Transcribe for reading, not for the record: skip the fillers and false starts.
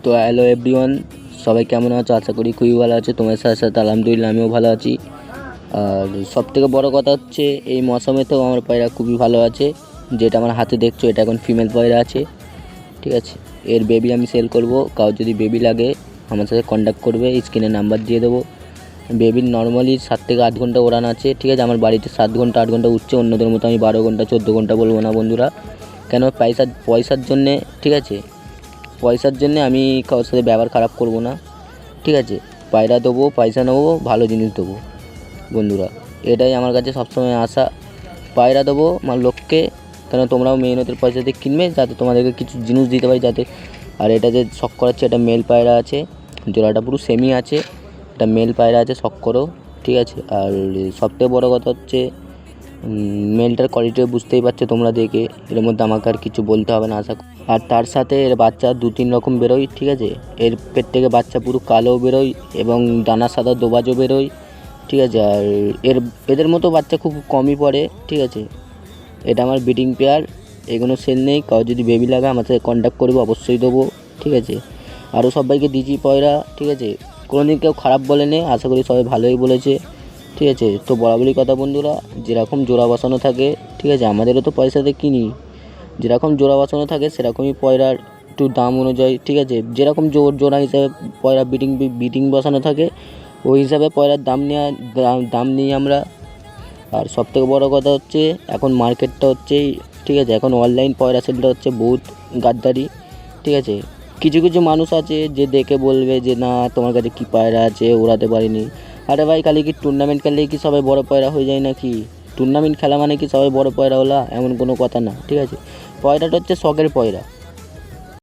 তো hello everyone, সবাই কেমন আছো? আশা করি খুবই ভালো আছে। তোমার সাথে সাথে আলহামদুলিল্লাহ আমিও ভালো আছি। আর সবথেকে বড় কথা হচ্ছে এই মৌসুমেতেও আমার পায়রা খুবই ভালো আছে। যেটা আমার হাতে দেখছো এটা এখন ফিমেল পায়রা আছে, ঠিক আছে। এর বেবি আমি সেল করব। কারোর যদি বেবি লাগে আমার সাথে কন্ট্যাক্ট করবে, স্ক্রিনে নাম্বার দিয়ে দেবো। বেবির নর্মালি 7 থেকে 8 ঘন্টা ওড়ান আছে, ঠিক আছে। আমার বাড়িতে 7 ঘন্টা 8 ঘন্টা উঠছে, অন্যদের মতো আমি 12 ঘন্টা 14 ঘন্টা বলবো না বন্ধুরা। কেন পয়সার জন্যে, ঠিক আছে, পয়সার জন্যে আমি কারোর সাথে ব্যবহার খারাপ করব না, ঠিক আছে। পায়রা দেবো, পয়সা নেবো, ভালো জিনিস দেবো বন্ধুরা। এটাই আমার কাছে সবসময় আশা। পায়রা দেবো আমার লোককে, কেন তোমরাও মেহনতের পয়সা দিয়ে কিনবে, যাতে তোমাদেরকে কিছু জিনিস দিতে পারি যাতে। আর এটা যে শখ করাচ্ছে, এটা মেল পায়রা আছে, জোড়াটা পুরো সেমি আছে। এটা মেল পায়রা আছে, শখ করো, ঠিক আছে। আর সবথেকে বড় কথা হচ্ছে মেলটার কোয়ালিটিও বুঝতেই পারছো তোমরা দেখে। এর মধ্যে আমাকে আর কিছু বলতে হবে না আশা করি। আর তার সাথে এর বাচ্চা 2-3 রকম বেরোয়, ঠিক আছে। এর পেট থেকে বাচ্চা পুরো কালো বেরোয় এবং ডানা সাদা দোবাজও বেরোয়, ঠিক আছে। আর এদের মতো বাচ্চা খুব কমই পড়ে, ঠিক আছে। এটা আমার ব্রিডিং পেয়ার, এগুলো সেল নেই। কারো যদি বেবি লাগে আমার সাথে কন্ট্যাক্ট করবে, অবশ্যই দেবো, ঠিক আছে। আরও সবাইকে দিচ্ছি পয়রা, ঠিক আছে। কোনোদিন কেউ খারাপ বলেনি, আশা করি সবাই ভালোই বলেছে, ঠিক আছে। তো বরাবরই কথা বন্ধুরা, যেরকম জোড়া বসানো থাকে, ঠিক আছে, আমাদেরও তো পয়সাতে কিনি, যেরকম জোড়া বসানো থাকে সেরকমই পয়রার একটু দাম অনুযায়ী, ঠিক আছে। যেরকম জোড়া হিসাবে পয়রা বিটিং বসানো থাকে, ওই হিসাবে পয়রার দাম নিই আমরা। আর সবথেকে বড় কথা হচ্ছে এখন মার্কেটটা হচ্ছে, ঠিক আছে, এখন অনলাইন পয়রা সেলটা হচ্ছে বহুত গাদ্দারি, ঠিক আছে। কিছু কিছু মানুষ আছে যে দেখে বলবে যে না তোমার কাছে কী পায়রা আছে, ওড়াতে পারিনি। আরে ভাই, খালি কি টুর্নামেন্ট খেললেই কি সবাই বড় পয়রা হয়ে যায় নাকি? টুর্নামেন্ট খেলা মানে কি সবাই বড় পয়রা হলা, এমন কোনো কথা না, ঠিক আছে। পয়রাটা হচ্ছে শখের পয়রা।